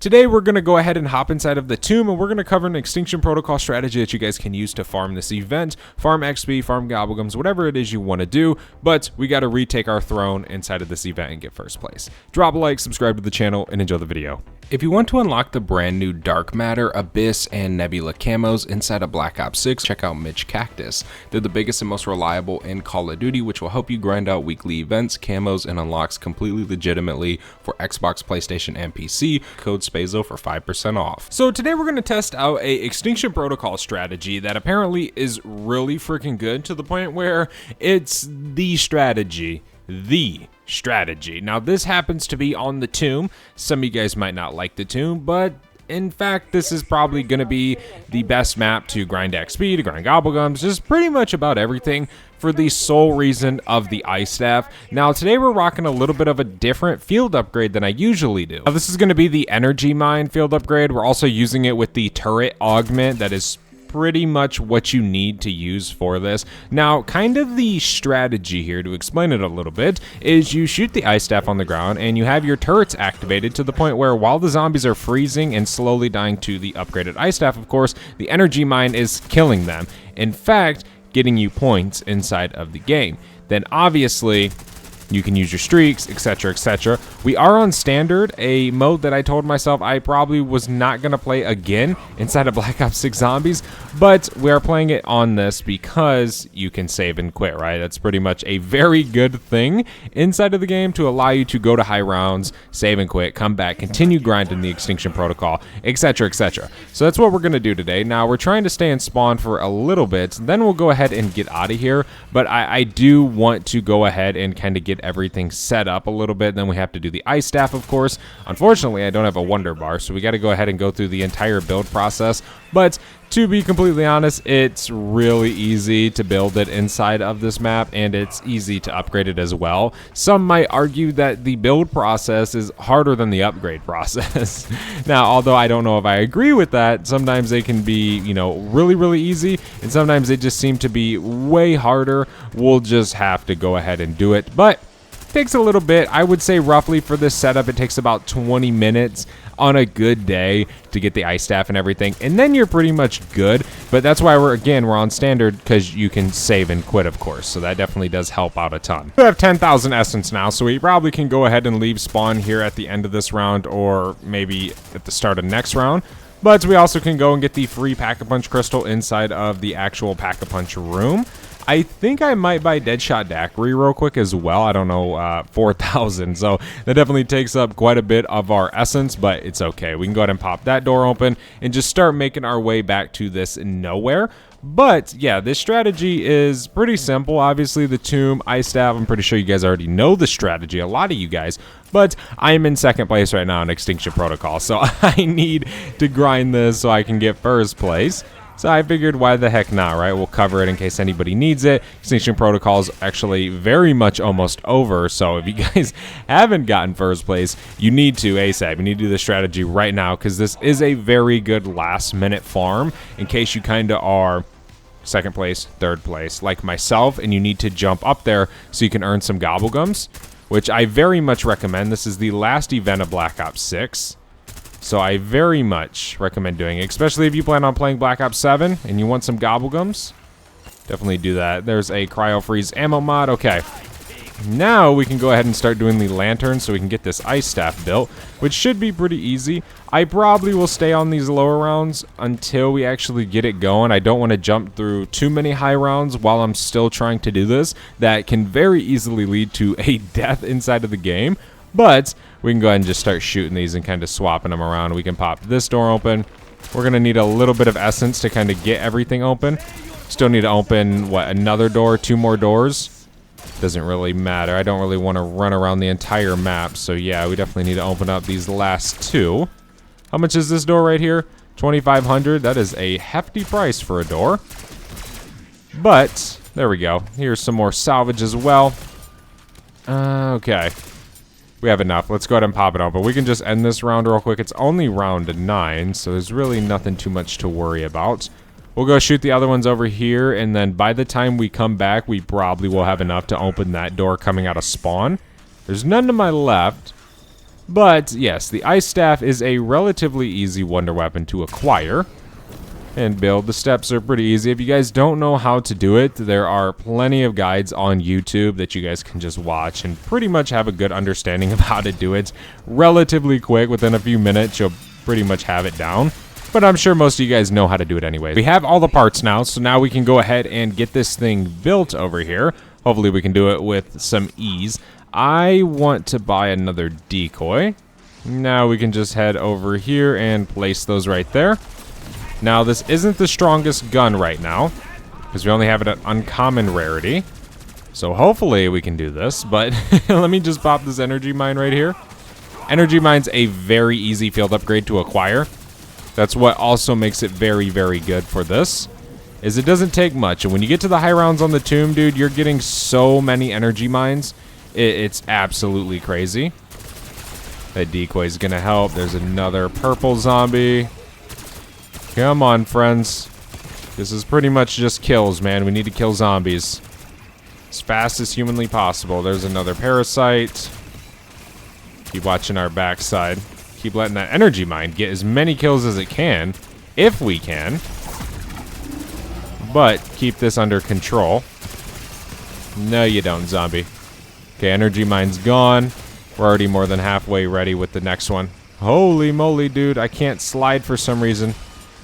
Today we're going to go ahead and hop inside of the tomb, and we're going to cover an Extinction Protocol strategy that you guys can use to farm this event, farm XP, farm Gobblegums, whatever it is you want to do, but we got to retake our throne inside of this event and get first place. Drop a like, subscribe to the channel, and enjoy the video. If you want to unlock the brand new Dark Matter, Abyss, and Nebula camos inside of Black Ops 6, check out Midge Cactus. They're the biggest and most reliable in Call of Duty, which will help you grind out weekly events, camos, and unlocks completely legitimately for Xbox, PlayStation, and PC. Code SPAZO for 5% off. So today we're going to test out a Extinction Protocol strategy that apparently is really freaking good, to the point where it's the strategy. Now this happens to be on the tomb. Some of you guys might not like the tomb, but in fact this is probably going to be the best map to grind XP, to grind Gobblegums, just pretty much about everything, for the sole reason of the ice staff. Now today we're rocking a little bit of a different field upgrade than I usually do. Now this is going to be the energy mine field upgrade. We're also using it with the turret augment. That is pretty much what you need to use for this. Now, kind of the strategy here, to explain it a little bit, is you shoot the ice staff on the ground and you have your turrets activated to the point where while the zombies are freezing and slowly dying to the upgraded ice staff, of course, the energy mine is killing them. In fact, getting you points inside of the game. Then obviously you can use your streaks, etc, etc. We are on standard, a mode that I told myself I probably was not going to play again inside of Black Ops 6 Zombies, but we are playing it on this because you can save and quit, right? That's pretty much a very good thing inside of the game to allow you to go to high rounds, save and quit, come back, continue grinding the Extinction Protocol, etc, etc. So that's what we're going to do today. Now we're trying to stay in spawn for a little bit, then we'll go ahead and get out of here, but I do want to go ahead and kind of get everything set up a little bit. Then we have to do the ice staff, of course. Unfortunately, I don't have a wonder bar, so we got to go ahead and go through the entire build process. But to be completely honest, it's really easy to build it inside of this map, and it's easy to upgrade it as well. Some might argue that the build process is harder than the upgrade process. Now, although I don't know if I agree with that, sometimes they can be, you know, really easy, and sometimes they just seem to be way harder. We'll just have to go ahead and do it, but takes a little bit. I would say roughly for this setup it takes about 20 minutes on a good day to get the ice staff and everything, and then you're pretty much good. But that's why we're on standard, because you can save and quit, of course, so that definitely does help out a ton. We have 10,000 essence now, so we probably can go ahead and leave spawn here at the end of this round, or maybe at the start of next round. But we also can go and get the free Pack-a-Punch crystal inside of the actual Pack-a-Punch room. I think I might buy Deadshot Daiquiri real quick as well. I don't know, 4,000. So that definitely takes up quite a bit of our essence, but it's okay. We can go ahead and pop that door open and just start making our way back to this nowhere. But yeah, this strategy is pretty simple. Obviously, the tomb, ice staff, I'm pretty sure you guys already know the strategy, a lot of you guys. But I'm in second place right now in Extinction Protocol, so I need to grind this so I can get first place. So I figured, why the heck not, right? We'll cover it in case anybody needs it. Extinction Protocol is actually very much almost over, so if you guys haven't gotten first place, you need to ASAP. You need to do the strategy right now, because this is a very good last-minute farm in case you kind of are second place, third place, like myself, and you need to jump up there so you can earn some Gobblegums, which I very much recommend. This is the last event of Black Ops 6. So I very much recommend doing it, especially if you plan on playing Black Ops 7 and you want some Gobblegums. Definitely do that. There's a cryo freeze ammo mod. Okay. Now we can go ahead and start doing the lantern so we can get this ice staff built, which should be pretty easy. I probably will stay on these lower rounds until we actually get it going. I don't want to jump through too many high rounds while I'm still trying to do this. That can very easily lead to a death inside of the game. But we can go ahead and just start shooting these and kind of swapping them around. We can pop this door open. We're going to need a little bit of essence to kind of get everything open. Still need to open, what, another door, 2 more doors? Doesn't really matter. I don't really want to run around the entire map. So yeah, we definitely need to open up these last 2. How much is this door right here? 2,500. That is a hefty price for a door. But there we go. Here's some more salvage as well. Okay. We have enough. Let's go ahead and pop it open. We can just end this round real quick. It's only round 9, so there's really nothing too much to worry about. We'll go shoot the other ones over here, and then by the time we come back, we probably will have enough to open that door coming out of spawn. There's none to my left. But yes, the ice staff is a relatively easy wonder weapon to acquire and build. The steps are pretty easy. If you guys don't know how to do it, there are plenty of guides on YouTube that you guys can just watch and pretty much have a good understanding of how to do it relatively quick. Within a few minutes, you'll pretty much have it down. But I'm sure most of you guys know how to do it anyway. We have all the parts now, so now we can go ahead and get this thing built over here. Hopefully we can do it with some ease. I want to buy another decoy. Now we can just head over here and place those right there. Now this isn't the strongest gun right now, because we only have it at uncommon rarity. So hopefully we can do this, but let me just pop this energy mine right here. Energy mine's a very easy field upgrade to acquire. That's what also makes it very, very good for this, is it doesn't take much. And when you get to the high rounds on the tomb, dude, you're getting so many energy mines. It's absolutely crazy. That decoy is going to help. There's another purple zombie. Come on, friends. This is pretty much just kills, man. We need to kill zombies as fast as humanly possible. There's another parasite. Keep watching our backside. Keep letting that energy mine get as many kills as it can, if we can. But keep this under control. No, you don't, zombie. Okay, energy mine's gone. We're already more than halfway ready with the next one. Holy moly, dude. I can't slide for some reason.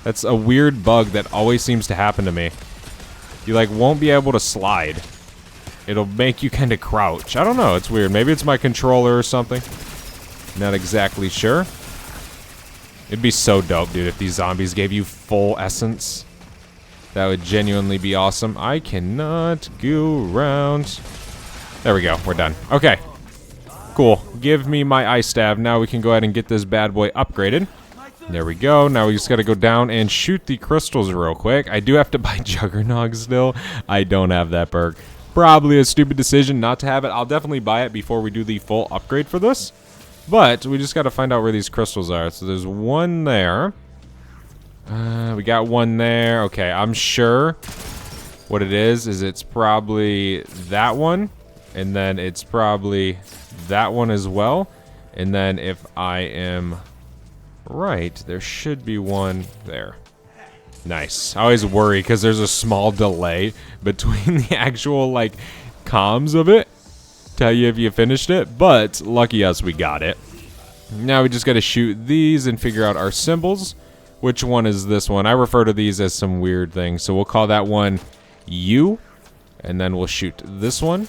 That's a weird bug that always seems to happen to me. You, like, won't be able to slide. It'll make you kind of crouch. I don't know. It's weird. Maybe it's my controller or something. Not exactly sure. It'd be so dope, dude, if these zombies gave you full essence. That would genuinely be awesome. I cannot go around. There we go. We're done. Okay. Cool. Give me my ice stab. Now we can go ahead and get this bad boy upgraded. There we go. Now we just got to go down and shoot the crystals real quick. I do have to buy Juggernog still. I don't have that perk. Probably a stupid decision not to have it. I'll definitely buy it before we do the full upgrade for this. But we just got to find out where these crystals are. So there's one there. We got one there. Okay, I'm sure what it is it's probably that one. And then it's probably that one as well. And then if I am right, there should be one there. Nice. I always worry because there's a small delay between the actual, like, comms of it. Tell you if you finished it, but lucky us, we got it. Now we just got to shoot these and figure out our symbols. Which one is this one? I refer to these as some weird things, so we'll call that one U, and then we'll shoot this one.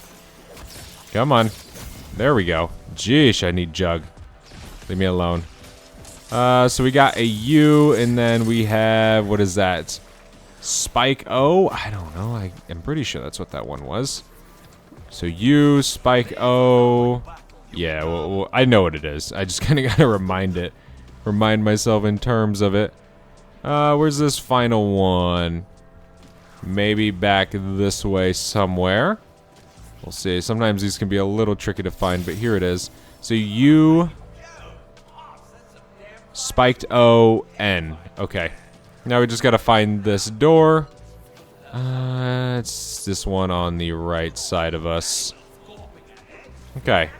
Come on. There we go. Jeesh, I need Jug. Leave me alone. So we got a U, and then we have, what is that? Spike O? I don't know. I'm pretty sure that's what that one was. So U, Spike O. Yeah, well, I know what it is. I just kind of got to remind myself in terms of it. Where's this final one? Maybe back this way somewhere. We'll see. Sometimes these can be a little tricky to find, but here it is. So U, Spiked O, N. Okay. Now we just got to find this door. It's this one on the right side of us. Okay.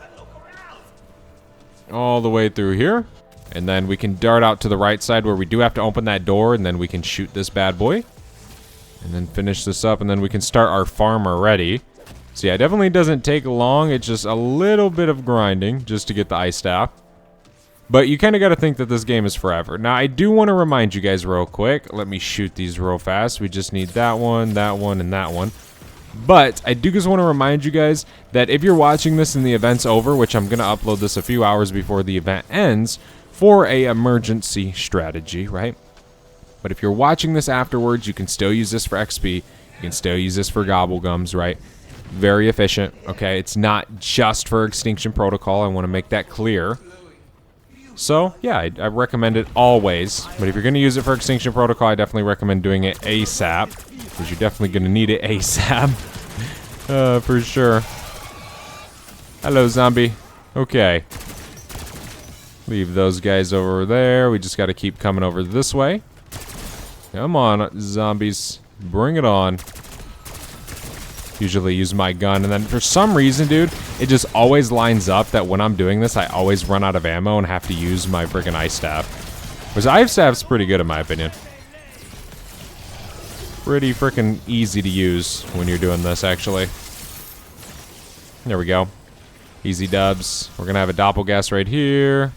All the way through here. And then we can dart out to the right side where we do have to open that door, and then we can shoot this bad boy. And then finish this up, and then we can start our farm already. So yeah, it definitely doesn't take long. It's just a little bit of grinding just to get the ice staff. But you kind of got to think that this game is forever. Now, I do want to remind you guys real quick. Let me shoot these real fast. We just need that one, and that one. But I do just want to remind you guys that if you're watching this and the event's over, which I'm going to upload this a few hours before the event ends for a emergency strategy, right? But if you're watching this afterwards, you can still use this for XP. You can still use this for Gobblegums, right? Very efficient, okay? It's not just for Extinction Protocol. I want to make that clear. So, yeah, I recommend it always. But if you're going to use it for Extinction Protocol, I definitely recommend doing it ASAP. Because you're definitely going to need it ASAP. For sure. Hello, zombie. Okay. Leave those guys over there. We just got to keep coming over this way. Come on, zombies. Bring it on. Usually use my gun, and then for some reason, dude, it just always lines up that when I'm doing this, I always run out of ammo and have to use my freaking ice staff. Because ice staff's pretty good in my opinion. Pretty freaking easy to use when you're doing this, actually. There we go. Easy dubs. We're gonna have a doppelgas right here.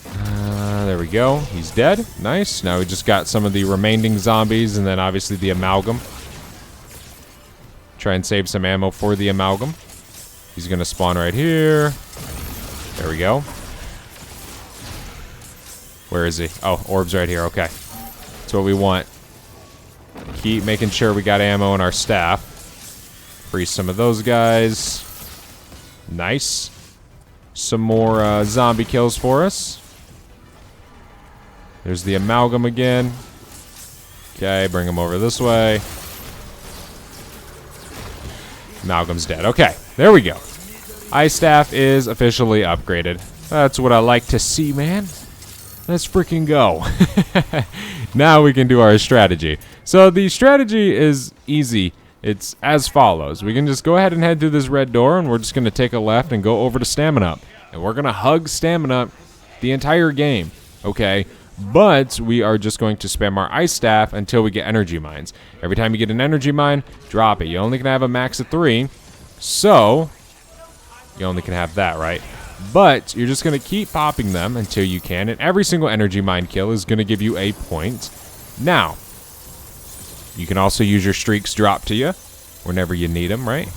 There we go. He's dead. Nice. Now we just got some of the remaining zombies, and then obviously the amalgam. Try and save some ammo for the amalgam. He's gonna spawn right here. There we go. Where is he? Oh, orbs right here. Okay. That's what we want. Keep making sure we got ammo in our staff. Freeze some of those guys. Nice. Some more zombie kills for us. There's the amalgam again. Okay, bring him over this way. Amalgam's dead. Okay, there we go. Ice staff is officially upgraded. That's what I like to see, man. Let's freaking go. Now we can do our strategy. So the strategy is easy. It's as follows. We can just go ahead and head through this red door, and we're just going to take a left and go over to Stamina Up. And we're going to hug Stamina Up the entire game, okay? But we are just going to spam our ice staff until we get energy mines. Every time you get an energy mine, drop it. You only can have a max of 3, so you only can have that, right? But you're just going to keep popping them until you can, and every single energy mine kill is going to give you a point. Now, you can also use your streaks drop to you whenever you need them, right?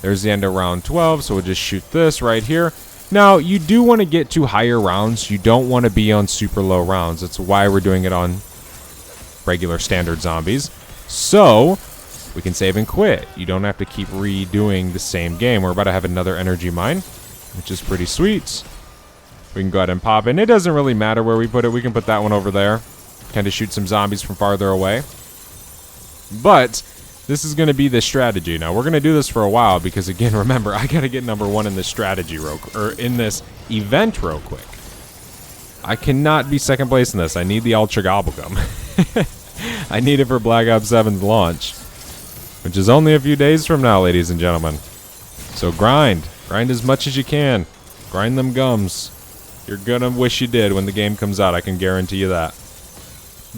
There's the end of round 12, so we'll just shoot this right here. Now, you do want to get to higher rounds. You don't want to be on super low rounds. That's why we're doing it on regular standard zombies. So, we can save and quit. You don't have to keep redoing the same game. We're about to have another energy mine, which is pretty sweet. We can go ahead and pop it. It doesn't really matter where we put it. We can put that one over there. Kind of shoot some zombies from farther away. But this is going to be the strategy. Now, we're going to do this for a while because, again, remember, I got to get number 1 in this strategy in this event real quick. I cannot be second place in this. I need the Ultra Gobblegum. I need it for Black Ops 7's launch, which is only a few days from now, ladies and gentlemen. So grind. Grind as much as you can. Grind them gums. You're going to wish you did when the game comes out. I can guarantee you that.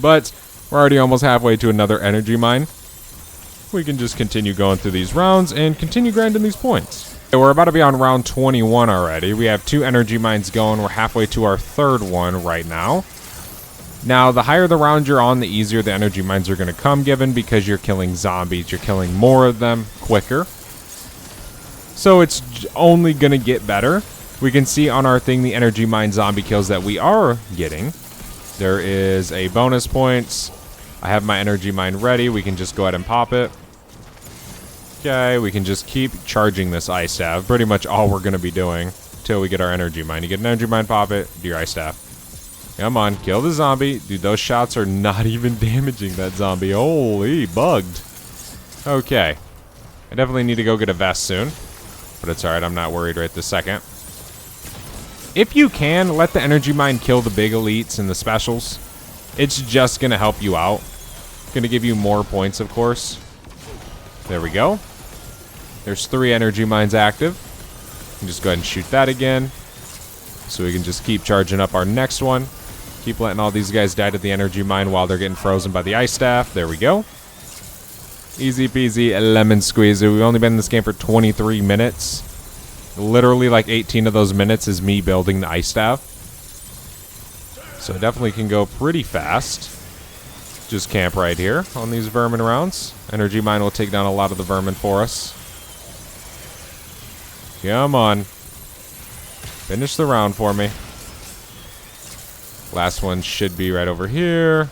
But we're already almost halfway to another energy mine. We can just continue going through these rounds and continue grinding these points. Okay, we're about to be on round 21 already. We have 2 energy mines going. We're halfway to our 3rd one right now. Now, the higher the round you're on, the easier the energy mines are going to come, given because you're killing zombies. You're killing more of them quicker. So it's only going to get better. We can see on our thing the energy mine zombie kills that we are getting. There is a bonus points. I have my energy mine ready. We can just go ahead and pop it. Okay, we can just keep charging this ice staff. Pretty much all we're going to be doing until we get our energy mine. You get an energy mine, pop it, do your ice staff. Come on, kill the zombie. Dude, those shots are not even damaging that zombie. Holy, bugged. Okay. I definitely need to go get a vest soon. But it's alright, I'm not worried right this second. If you can, let the energy mine kill the big elites and the specials. It's just going to help you out. Going to give you more points, of course. There we go. There's 3 energy mines active. You can just go ahead and shoot that again. So we can just keep charging up our next one. Keep letting all these guys die to the energy mine while they're getting frozen by the ice staff. There we go. Easy peasy lemon squeezy. We've only been in this game for 23 minutes. Literally like 18 of those minutes is me building the ice staff. So it definitely can go pretty fast. Just camp right here on these vermin rounds. Energy mine will take down a lot of the vermin for us. Come on. Finish the round for me. Last one should be right over here.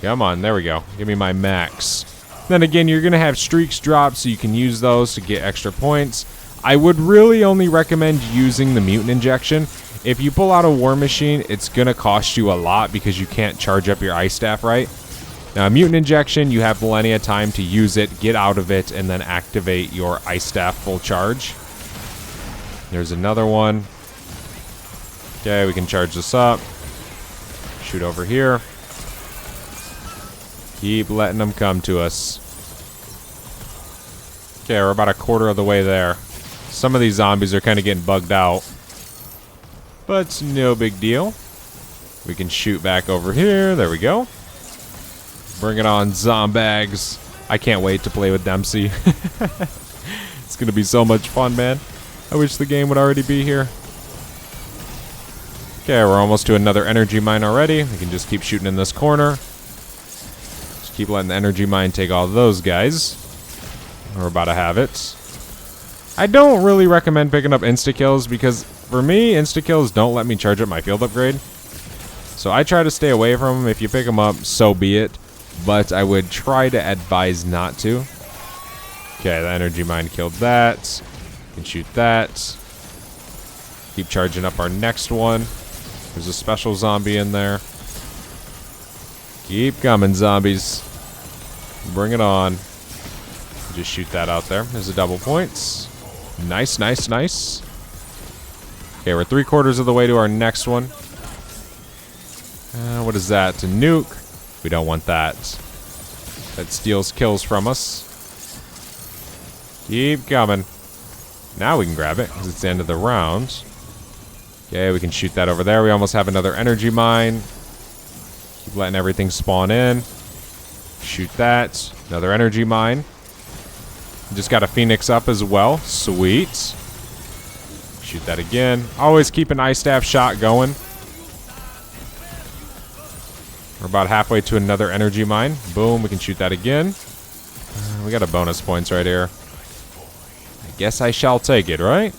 Come on, there we go. Give me my max. Then again, you're going to have streaks drop, so you can use those to get extra points. I would really only recommend using the mutant injection. If you pull out a war machine, it's going to cost you a lot because you can't charge up your ice staff right. Now, a mutant injection, you have plenty of time to use it, get out of it, and then activate your ice staff full charge. There's another one. Okay, we can charge this up. Shoot over here. Keep letting them come to us. Okay, we're about a quarter of the way there. Some of these zombies are kind of getting bugged out. But it's no big deal. We can shoot back over here. There we go. Bring it on, zombags. I can't wait to play with Dempsey. It's going to be so much fun, man. I wish the game would already be here. Okay, we're almost to another energy mine already. We can just keep shooting in this corner. Just keep letting the energy mine take all those guys. We're about to have it. I don't really recommend picking up insta-kills because, for me, insta-kills don't let me charge up my field upgrade. So I try to stay away from them. If you pick them up, so be it. But I would try to advise not to. Okay, the energy mine killed that. We can shoot that. Keep charging up our next one. There's a special zombie in there. Keep coming, zombies. Bring it on. Just shoot that out there. There's a double points. Nice, nice, nice. Okay, we're 3/4 of the way to our next one. What is that? To nuke. We don't want that. That steals kills from us. Keep coming. Now we can grab it because it's the end of the round. Okay, we can shoot that over there. We almost have another energy mine. Keep letting everything spawn in. Shoot that. Another energy mine. Just got a Phoenix up as well. Sweet. Shoot that again. Always keep an ice staff shot going. We're about halfway to another energy mine. Boom, we can shoot that again. We got a bonus points right here. I guess I shall take it, right?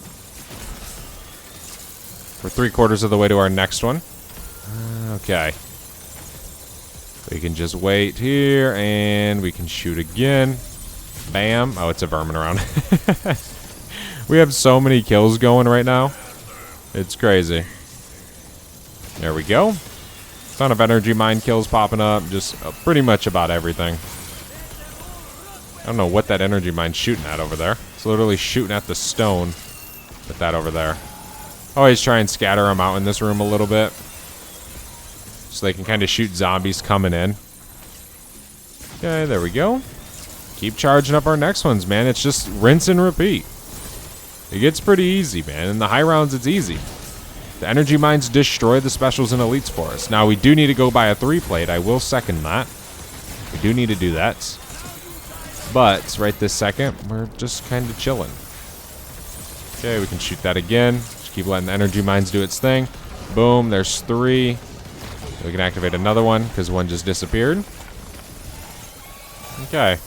We're 3/4 of the way to our next one. Okay. We can just wait here, and we can shoot again. Bam. Oh, it's a vermin around. We have so many kills going right now. It's crazy. There we go. Ton of energy mine kills popping up. Just pretty much about everything. I don't know what that energy mine's shooting at over there. It's literally shooting at the stone with that over there. Always try and scatter them out in this room a little bit, so they can kind of shoot zombies coming in. Okay, there we go. Keep charging up our next ones, man. It's just rinse and repeat. It gets pretty easy, man. In the high rounds, it's easy. The energy mines destroy the specials and elites for us. Now, we do need to go buy a 3-plate. I will second that. We do need to do that. But right this second, we're just kind of chilling. Okay, we can shoot that again. Just keep letting the energy mines do its thing. Boom, there's 3. We can activate another one because one just disappeared. Okay.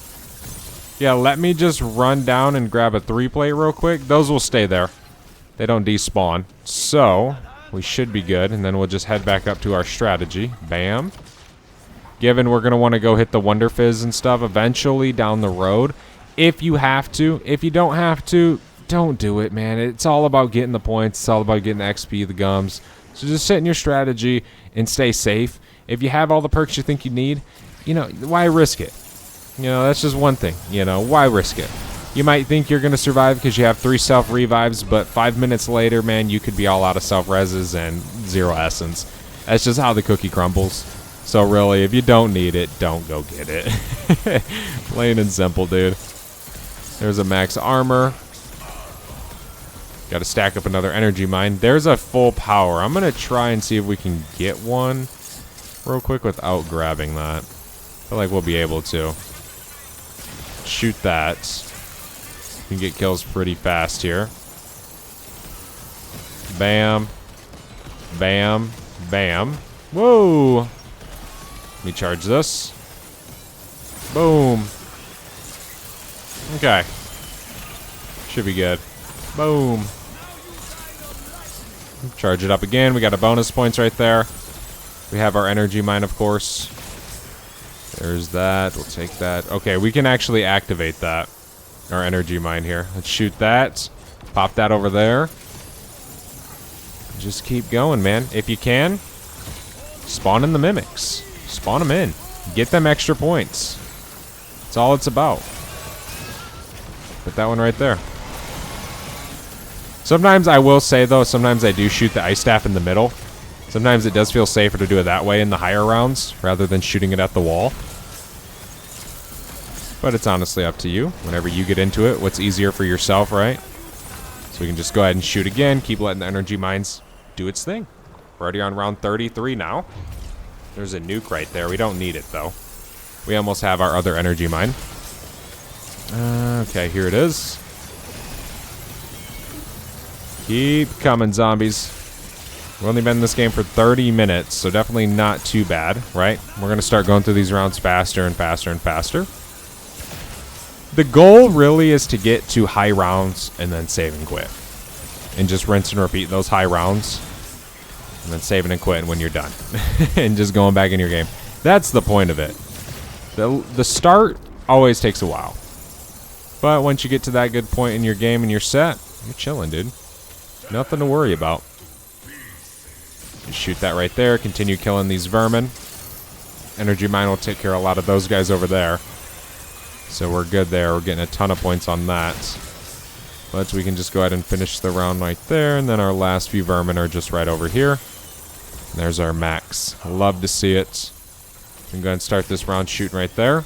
Yeah, let me just run down and grab a 3-plate real quick. Those will stay there. They don't despawn. So, we should be good. And then we'll just head back up to our strategy. Bam. Given we're going to want to go hit the Wonder Fizz and stuff eventually down the road. If you have to. If you don't have to, don't do it, man. It's all about getting the points. It's all about getting the XP, the gums. So just set in your strategy and stay safe. If you have all the perks you think you need, you know, why risk it? You know, that's just one thing. You know, why risk it? You might think you're going to survive because you have 3 self-revives, but 5 minutes later, man, you could be all out of self-reses and 0 essence. That's just how the cookie crumbles. So really, if you don't need it, don't go get it. Plain and simple, dude. There's a max armor. Got to stack up another energy mine. There's a full power. I'm going to try and see if we can get one real quick without grabbing that. I feel like we'll be able to. Shoot that. You can get kills pretty fast here. Bam. Bam. Bam. Whoa. Let me charge this. Boom. Okay. Should be good. Boom. Charge it up again. We got a bonus points right there. We have our energy mine, of course. There's that. We'll take that. Okay, we can actually activate that. Our energy mine here. Let's shoot that. Pop that over there. Just keep going, man. If you can, spawn in the mimics. Spawn them in. Get them extra points. That's all it's about. Put that one right there. Sometimes I will say, though, sometimes I do shoot the ice staff in the middle. Sometimes it does feel safer to do it that way in the higher rounds rather than shooting it at the wall. But it's honestly up to you. Whenever you get into it, what's easier for yourself, right? So we can just go ahead and shoot again. Keep letting the energy mines do its thing. We're already on round 33 now. There's a nuke right there. We don't need it, though. We almost have our other energy mine. Okay, here it is. Keep coming, zombies. We've only been in this game for 30 minutes, so definitely not too bad, right? We're going to start going through these rounds faster and faster and faster. The goal really is to get to high rounds and then save and quit. And just rinse and repeat those high rounds. And then saving and quitting when you're done. And just going back in your game. That's the point of it. The start always takes a while. But once you get to that good point in your game and you're set, you're chilling, dude. Nothing to worry about. Just shoot that right there. Continue killing these vermin. Energy mine will take care of a lot of those guys over there. So we're good there. We're getting a ton of points on that. But we can just go ahead and finish the round right there. And then our last few vermin are just right over here. And there's our max. Love to see it. We can go ahead and start this round shooting right there.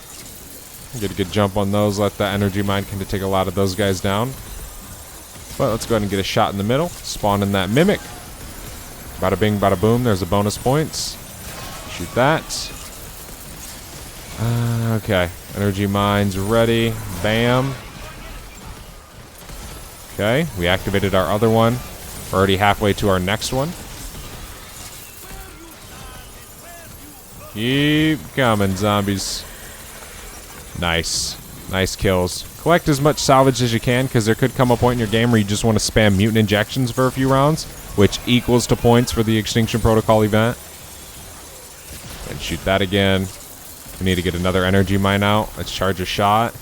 Get a good jump on those. Let that energy mine kind of take a lot of those guys down. But let's go ahead and get a shot in the middle. Spawn in that mimic. Bada bing, bada boom. There's the bonus points. Shoot that. Okay. Energy mines ready. Bam. Okay. We activated our other one. We're already halfway to our next one. Keep coming, zombies. Nice. Nice kills. Collect as much salvage as you can, because there could come a point in your game where you just want to spam mutant injections for a few rounds, which equals to points for the Extinction Protocol event. And shoot that again. We need to get another energy mine out. Let's charge a shot.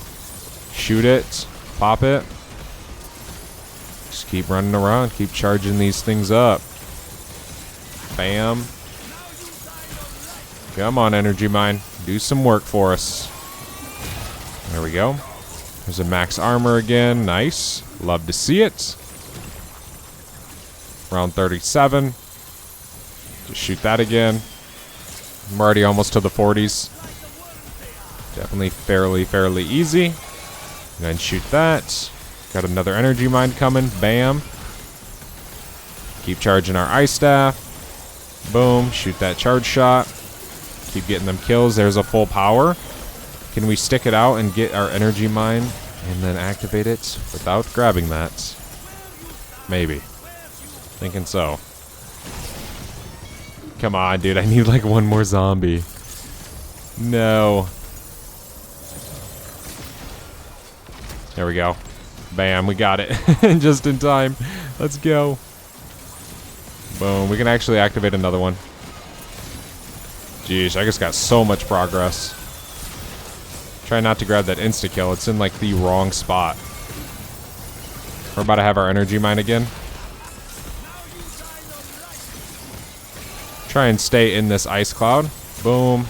Shoot it. Pop it. Just keep running around. Keep charging these things up. Bam. Come on, energy mine. Do some work for us. There we go. There's a max armor again. Nice. Love to see it. Round 37. Just shoot that again. I'm already almost to the 40s. Definitely fairly easy. And then shoot that. Got another energy mine coming. Bam. Keep charging our ice staff. Boom. Shoot that charge shot. Keep getting them kills. There's a full power. Can we stick it out and get our energy mine and then activate it without grabbing that? Maybe. Thinking so. Come on, dude. I need like one more zombie. No. There we go. Bam, we got it. Just in time. Let's go. Boom. We can actually activate another one. Jeez, I just got so much progress. Try not to grab that insta-kill. It's in, like, the wrong spot. We're about to have our energy mine again. Try and stay in this ice cloud. Boom.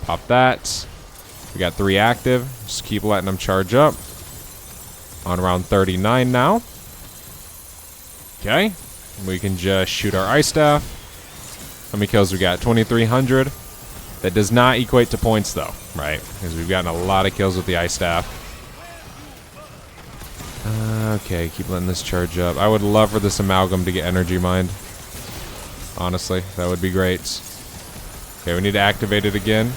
Pop that. We got 3 active. Just keep letting them charge up. On round 39 now. Okay. We can just shoot our ice staff. How many kills we got? 2,300. That does not equate to points, though, right? Because we've gotten a lot of kills with the ice staff. Okay, keep letting this charge up. I would love for this amalgam to get energy mined. Honestly, that would be great. Okay, we need to activate it again.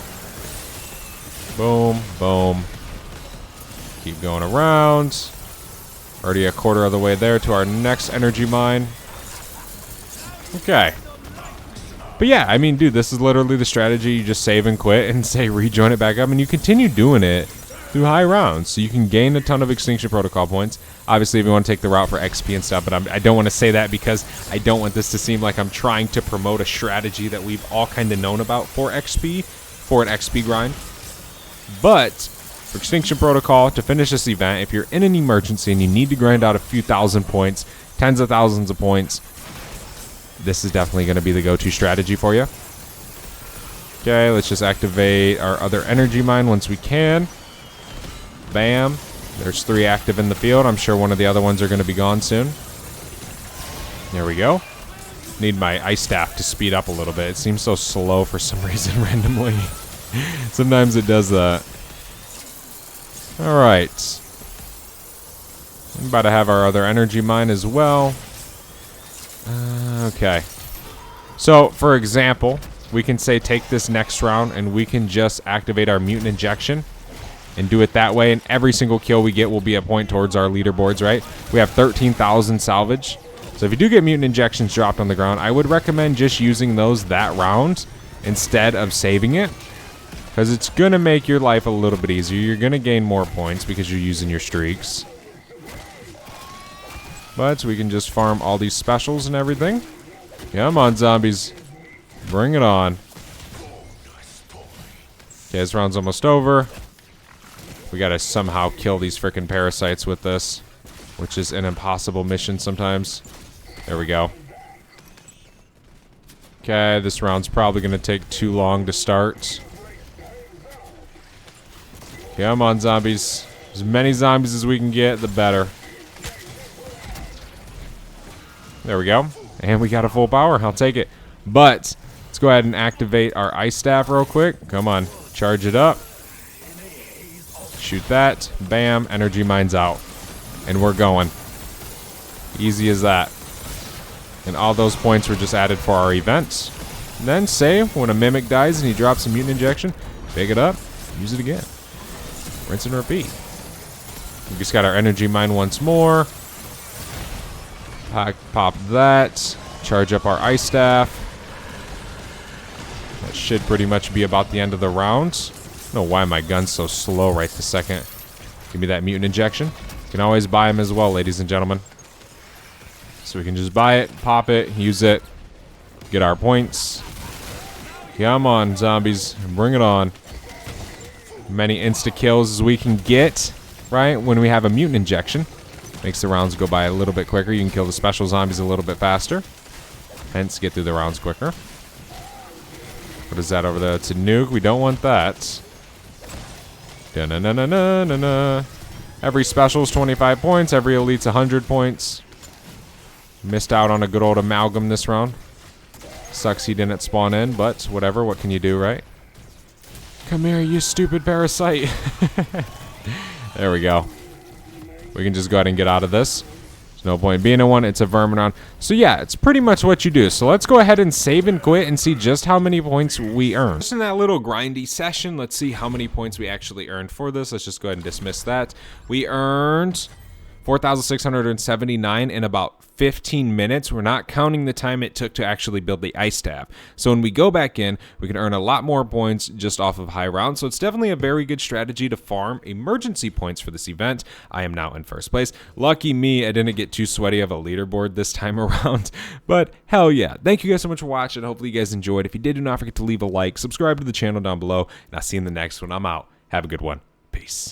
Boom, boom. Keep going around. Already a quarter of the way there to our next energy mine. Okay. But yeah, I mean, dude, this is literally the strategy. You just save and quit and say rejoin it back up, and you continue doing it through high rounds. So you can gain a ton of Extinction Protocol points. Obviously, if you want to take the route for XP and stuff, but I don't want to say that because I don't want this to seem like I'm trying to promote a strategy that we've all kind of known about for XP, for an XP grind. But for Extinction Protocol, to finish this event, if you're in an emergency and you need to grind out a few thousand points, tens of thousands of points, this is definitely going to be the go-to strategy for you. Okay, let's just activate our other energy mine once we can. Bam. There's 3 active in the field. I'm sure one of the other ones are going to be gone soon. There we go. Need my ice staff to speed up a little bit. It seems so slow for some reason randomly. Sometimes it does that. Alright. I'm about to have our other energy mine as well. Okay. So, for example, we can say take this next round and we can just activate our mutant injection and do it that way, and every single kill we get will be a point towards our leaderboards, right? We have 13,000 salvage. So if you do get mutant injections dropped on the ground, I would recommend just using those that round instead of saving it, because it's going to make your life a little bit easier. You're going to gain more points because you're using your streaks. But we can just farm all these specials and everything. Come on, zombies. Bring it on. Okay, this round's almost over. We gotta somehow kill these freaking parasites with this, which is an impossible mission sometimes. There we go. Okay, this round's probably gonna take too long to start. Come on, zombies. As many zombies as we can get, the better. There we go. And we got a full power. I'll take it. But let's go ahead and activate our ice staff real quick. Come on. Charge it up. Shoot that. Bam. Energy mine's out. And we're going. Easy as that. And all those points were just added for our events. And then say when a mimic dies and he drops a mutant injection, pick it up, use it again. Rinse and repeat. We just got our energy mine once more. Pop that. Charge up our ice staff. That should pretty much be about the end of the round. I don't know why my gun's so slow right this second. Give me that mutant injection. You can always buy them as well, ladies and gentlemen. So we can just buy it, pop it, use it, get our points. Come on, zombies. Bring it on. Many insta-kills as we can get, right, when we have a mutant injection. Makes the rounds go by a little bit quicker. You can kill the special zombies a little bit faster. Hence, get through the rounds quicker. What is that over there? It's a nuke. We don't want that. Da-na-na-na-na-na-na. Every special is 25 points. Every elite's 100 points. Missed out on a good old amalgam this round. Sucks he didn't spawn in, but whatever. What can you do, right? Come here, you stupid parasite. There we go. We can just go ahead and get out of this. There's no point being in one. It's a vermin round. So yeah, it's pretty much what you do. So let's go ahead and save and quit and see just how many points we earn. Just in that little grindy session, let's see how many points we actually earned for this. Let's just go ahead and dismiss that. We earned 4,679 in about 15 minutes. We're not counting the time it took to actually build the ice staff. So when we go back in, we can earn a lot more points just off of high rounds. So it's definitely a very good strategy to farm emergency points for this event. I am now in first place. Lucky me, I didn't get too sweaty of a leaderboard this time around. But hell yeah. Thank you guys so much for watching. Hopefully you guys enjoyed. If you did, do not forget to leave a like, subscribe to the channel down below, and I'll see you in the next one. I'm out. Have a good one. Peace.